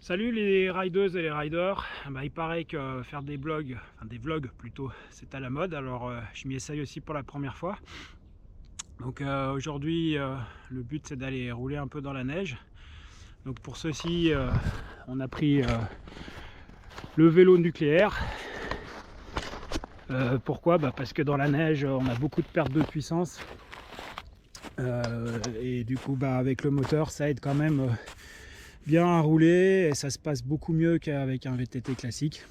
Salut les rideuses et les riders. Il paraît que faire des blogs, enfin des vlogs plutôt, c'est à la mode. Alors je m'y essaye aussi pour la première fois. Donc aujourd'hui le but c'est d'aller rouler un peu dans la neige. Donc pour ceci on a pris le vélo nucléaire. Pourquoi? Parce que dans la neige on a beaucoup de pertes de puissance. Et du coup avec le moteur ça aide quand même bien à rouler et ça se passe beaucoup mieux qu'avec un VTT classique.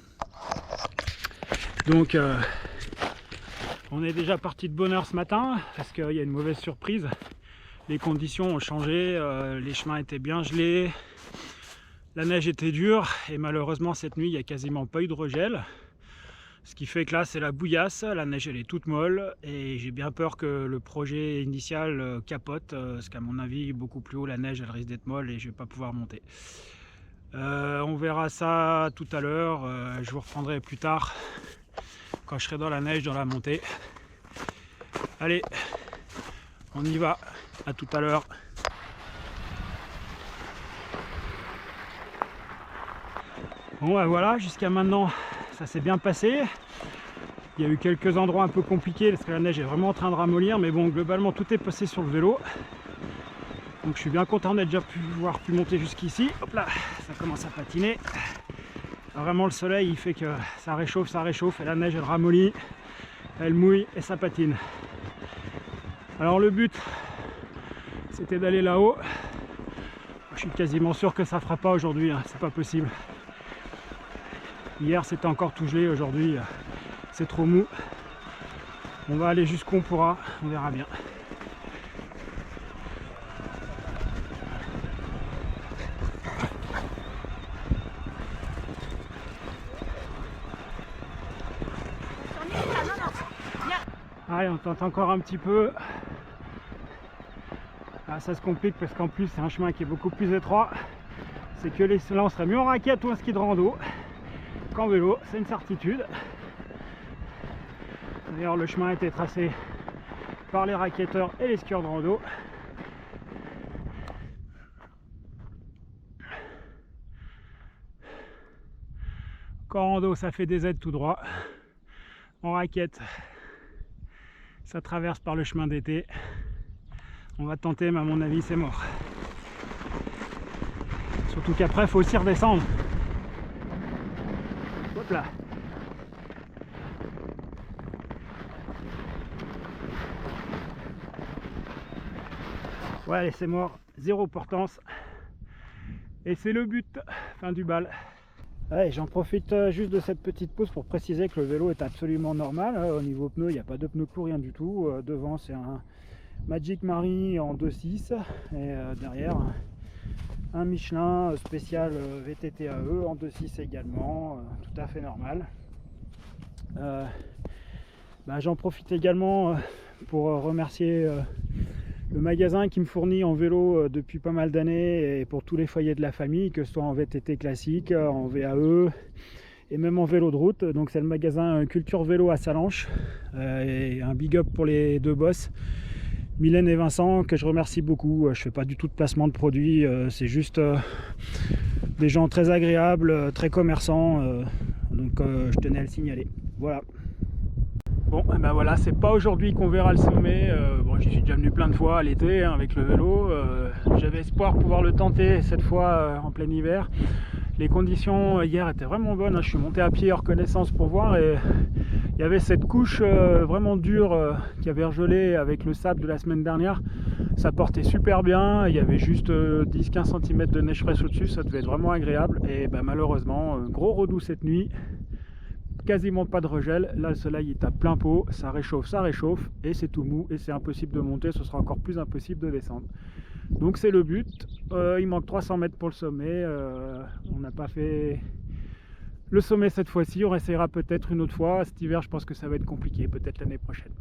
Donc on est déjà parti de bonne heure ce matin parce qu'il y a une mauvaise surprise. Les conditions ont changé, les chemins étaient bien gelés, la neige était dure et malheureusement cette nuit il n'y a quasiment pas eu de regel. Ce qui fait que là c'est la bouillasse, la neige elle est toute molle et j'ai bien peur que le projet initial capote parce qu'à mon avis beaucoup plus haut la neige elle risque d'être molle et je vais pas pouvoir monter. On verra ça tout à l'heure, je vous reprendrai plus tard quand je serai dans la neige dans la montée. Allez, on y va, à tout à l'heure. Bon voilà, jusqu'à maintenant ça s'est bien passé. Il y a eu quelques endroits un peu compliqués parce que la neige est vraiment en train de ramollir, mais bon, globalement tout est passé sur le vélo. Donc je suis bien content d'être déjà pu monter jusqu'ici. Hop là, ça commence à patiner. Vraiment le soleil il fait que ça réchauffe et la neige elle ramollit, elle mouille et ça patine. Alors le but c'était d'aller là-haut. Je suis quasiment sûr que ça fera pas aujourd'hui, hein. C'est pas possible. Hier c'était encore tout gelé, aujourd'hui c'est trop mou. On va aller jusqu'où on pourra, on verra bien. Allez, on tente encore un petit peu. Ah, ça se complique parce qu'en plus c'est un chemin qui est beaucoup plus étroit. C'est que là on serait mieux en raquette ou en ski de rando qu'en vélo, c'est une certitude. D'ailleurs le chemin a été tracé par les raquetteurs et les skieurs de rando. En rando ça fait des aides tout droit. En raquette ça traverse par le chemin d'été. On va tenter mais à mon avis c'est mort. Surtout qu'après il faut aussi redescendre. Hop là. Ouais allez c'est mort, zéro portance. Et c'est le but, fin du bal. Allez, j'en profite juste de cette petite pause pour préciser que le vélo est absolument normal. Au niveau pneus, il n'y a pas de pneus clous, rien du tout. Devant c'est un Magic Mari en 2.6 et derrière un Michelin spécial VTT AE en 2.6 également, tout à fait normal. J'en profite également pour remercier le magasin qui me fournit en vélo depuis pas mal d'années et pour tous les foyers de la famille, que ce soit en VTT classique, en VAE et même en vélo de route. Donc c'est le magasin Culture Vélo à Salanches et un big up pour les deux boss, Mylène et Vincent, que je remercie beaucoup. Je fais pas du tout de placement de produits, c'est juste des gens très agréables, très commerçants, donc je tenais à le signaler. Voilà. Bon, et ben voilà, c'est pas aujourd'hui qu'on verra le sommet. Bon, j'y suis déjà venu plein de fois à l'été hein, avec le vélo. J'avais espoir de pouvoir le tenter cette fois en plein hiver. Les conditions hier étaient vraiment bonnes. Hein. Je suis monté à pied hors connaissance pour voir et il y avait cette couche vraiment dure qui avait gelé avec le sable de la semaine dernière. Ça portait super bien. Il y avait juste 10-15 cm de neige fraîche au-dessus. Ça devait être vraiment agréable. Et ben, malheureusement, gros redout cette nuit. Quasiment pas de regel, là le soleil est à plein pot, ça réchauffe et c'est tout mou et c'est impossible de monter, ce sera encore plus impossible de descendre. Donc c'est le but, il manque 300 mètres pour le sommet, on n'a pas fait le sommet cette fois-ci, on essaiera peut-être une autre fois, cet hiver je pense que ça va être compliqué, peut-être l'année prochaine.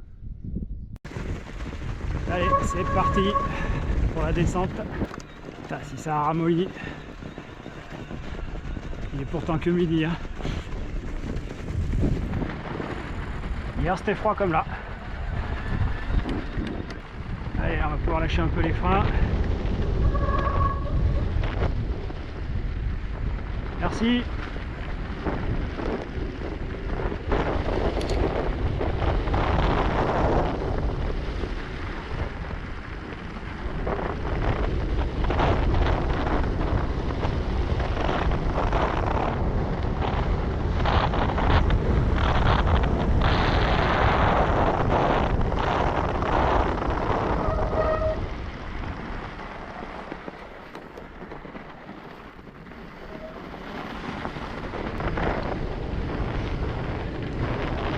Allez, c'est parti pour la descente. Putain, si ça a ramolli, il est pourtant que midi hein. Hier c'était froid comme là. Allez, on va pouvoir lâcher un peu les freins. Merci.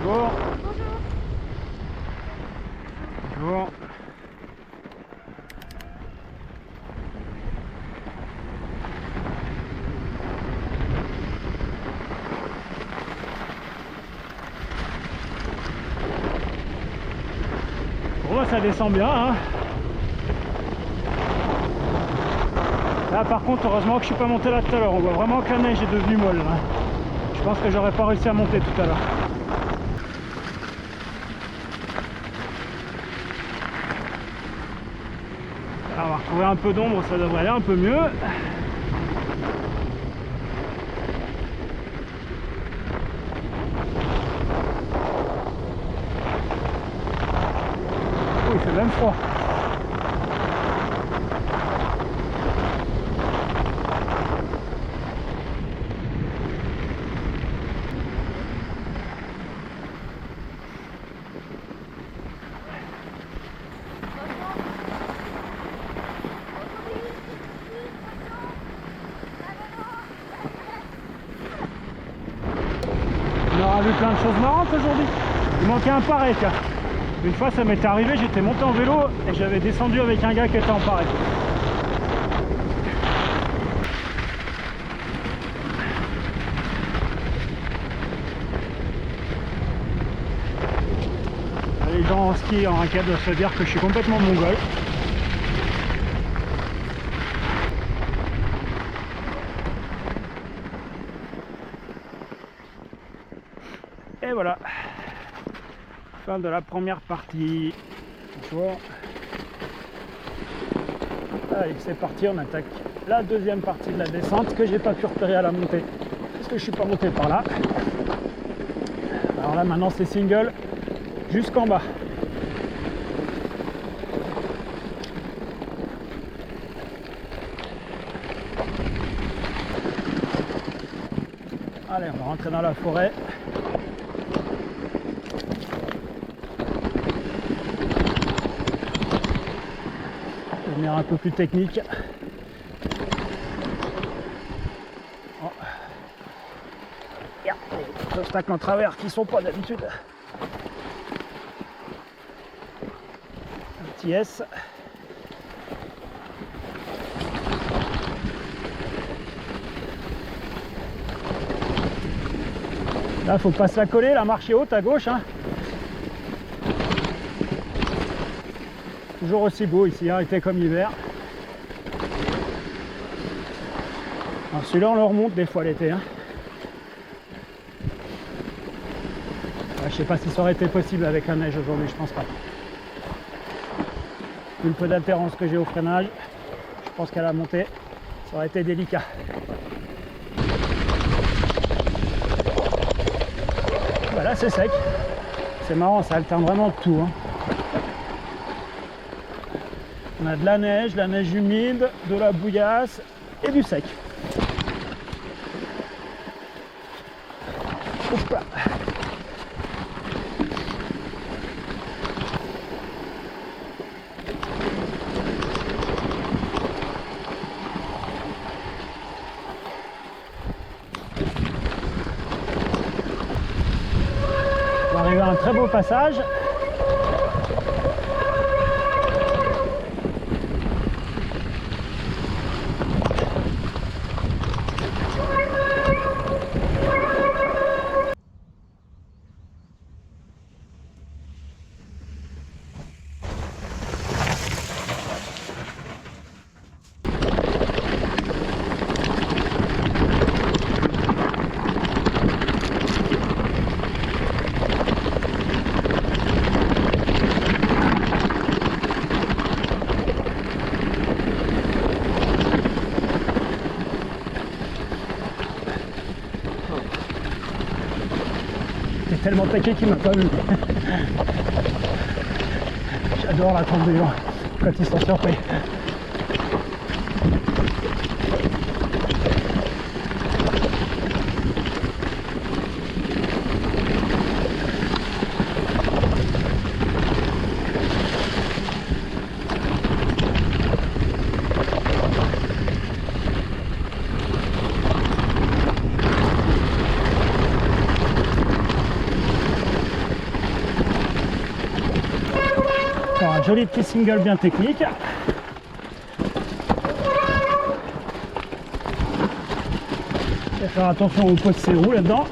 Bonjour. Bonjour. Bon bah ça descend bien hein. Là par contre heureusement que je suis pas monté là tout à l'heure, on voit vraiment que la neige est devenue molle là. Je pense que j'aurais pas réussi à monter tout à l'heure. On va retrouver un peu d'ombre, ça devrait aller un peu mieux. Oh, il fait même froid. On aura vu plein de choses marrantes aujourd'hui. Il manquait un parec. Une fois ça m'était arrivé, j'étais monté en vélo et j'avais descendu avec un gars qui était en parec. Les gens en ski en raquette doivent se dire que je suis complètement mongol. Et voilà, fin de la première partie. Bonjour. Allez, c'est parti, on attaque la deuxième partie de la descente que j'ai pas pu repérer à la montée parce que je suis pas monté par là. Alors là maintenant c'est single jusqu'en bas. Allez, on va rentrer dans la forêt. Devenir un peu plus technique. Oh. Yeah. Des obstacles en travers qui sont pas d'habitude. Un petit S. Là, faut pas se la coller, la marche est haute à gauche. Hein. Toujours aussi beau ici, hein, été comme hiver. Alors celui-là, on le remonte des fois l'été. Hein. Ouais, je sais pas si ça aurait été possible avec la neige aujourd'hui, je pense pas. Vu le peu d'altérance que j'ai au freinage, je pense qu'à la montée, ça aurait été délicat. Voilà, c'est sec. C'est marrant, ça alterne vraiment tout. Hein. On a de la neige humide, de la bouillasse et du sec. Hop là. On va arriver à un très beau passage. tellement taqué qu'il m'a pas vu. J'adore l'attente des gens quand ils sont surpris. Alors, un joli petit single bien technique. Et faire attention au pot de ses roues là-dedans.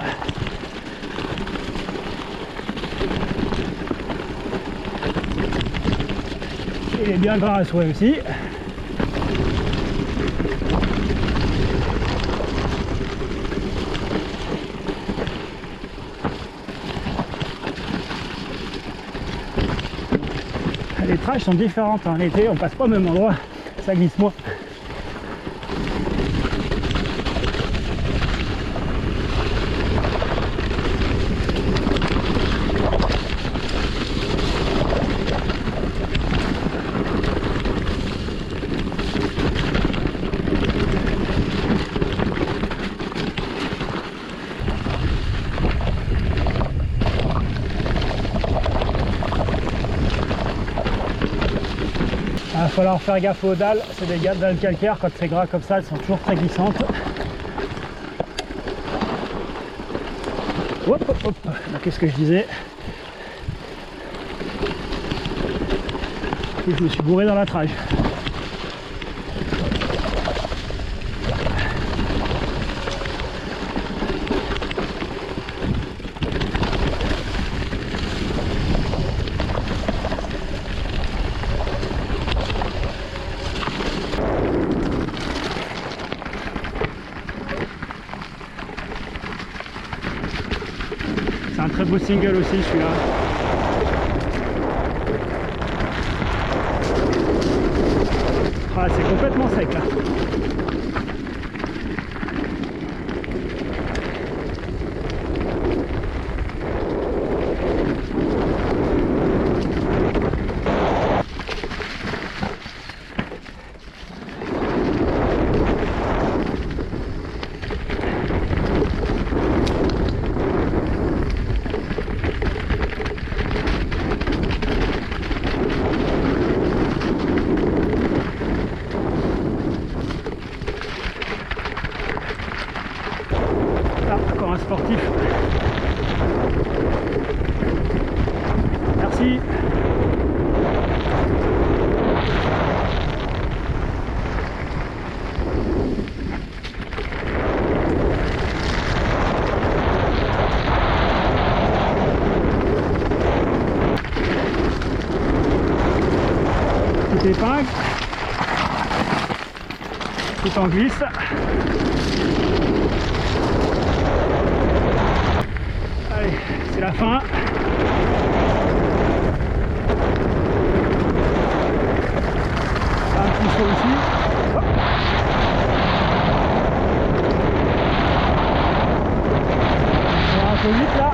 Il est bien gras à souhait aussi. Les trages sont différentes, hein. L'été on passe pas au même endroit, ça glisse moins. Il va falloir faire gaffe aux dalles, c'est des dalles calcaires, quand c'est gras comme ça, elles sont toujours très glissantes. Hop, hop, hop. Qu'est-ce que je disais? Et je me suis bourré dans la trage. C'est un très beau single aussi celui-là. Ah, c'est complètement sec là. Encore un sportif. Merci. Petite épingle. Tout en glisse. Allez, c'est la fin. Un petit saut aussi. Hop. Ça va un peu vite là.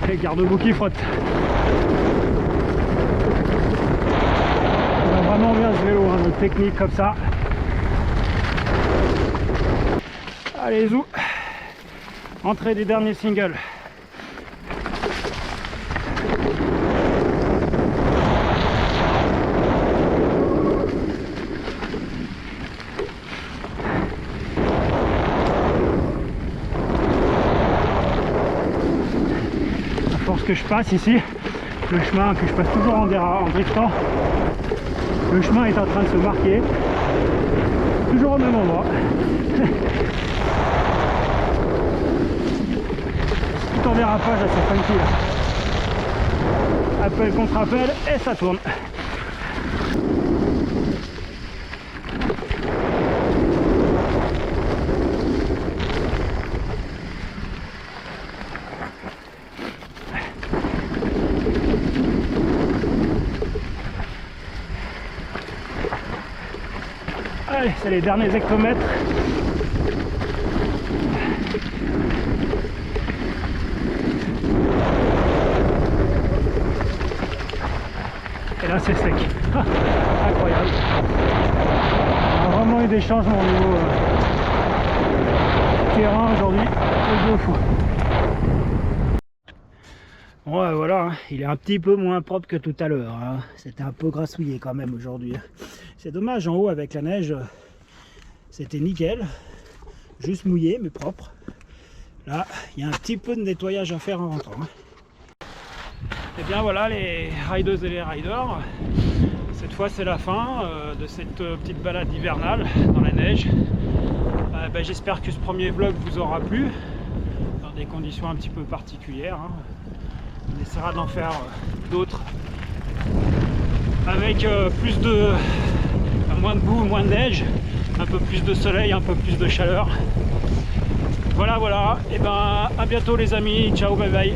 Et garde-boue qui frotte. On va vraiment bien ce vélo, hein, notre technique comme ça. Allez, zou. Entrée des derniers singles. Que je passe ici, le chemin que je passe toujours en driftant, le chemin est en train de se marquer, toujours au même endroit. Tout en dérapage assez funky là. Appel contre appel et ça tourne. Allez, c'est les derniers hectomètres. Et là c'est sec. Incroyable. On a vraiment eu des changements au niveau terrain aujourd'hui. C'est de fou. Bon voilà, hein. Il est un petit peu moins propre que tout à l'heure. Hein. C'était un peu grassouillé quand même aujourd'hui. C'est dommage, en haut avec la neige, c'était nickel. Juste mouillé mais propre. Là, il y a un petit peu de nettoyage à faire en rentrant. Hein. Et bien voilà les rideuses et les riders. Cette fois c'est la fin de cette petite balade hivernale dans la neige. J'espère que ce premier vlog vous aura plu dans des conditions un petit peu particulières. Hein. On essaiera d'en faire d'autres avec moins de boue, moins de neige, un peu plus de soleil, un peu plus de chaleur. Voilà, et ben à bientôt les amis, ciao, bye bye.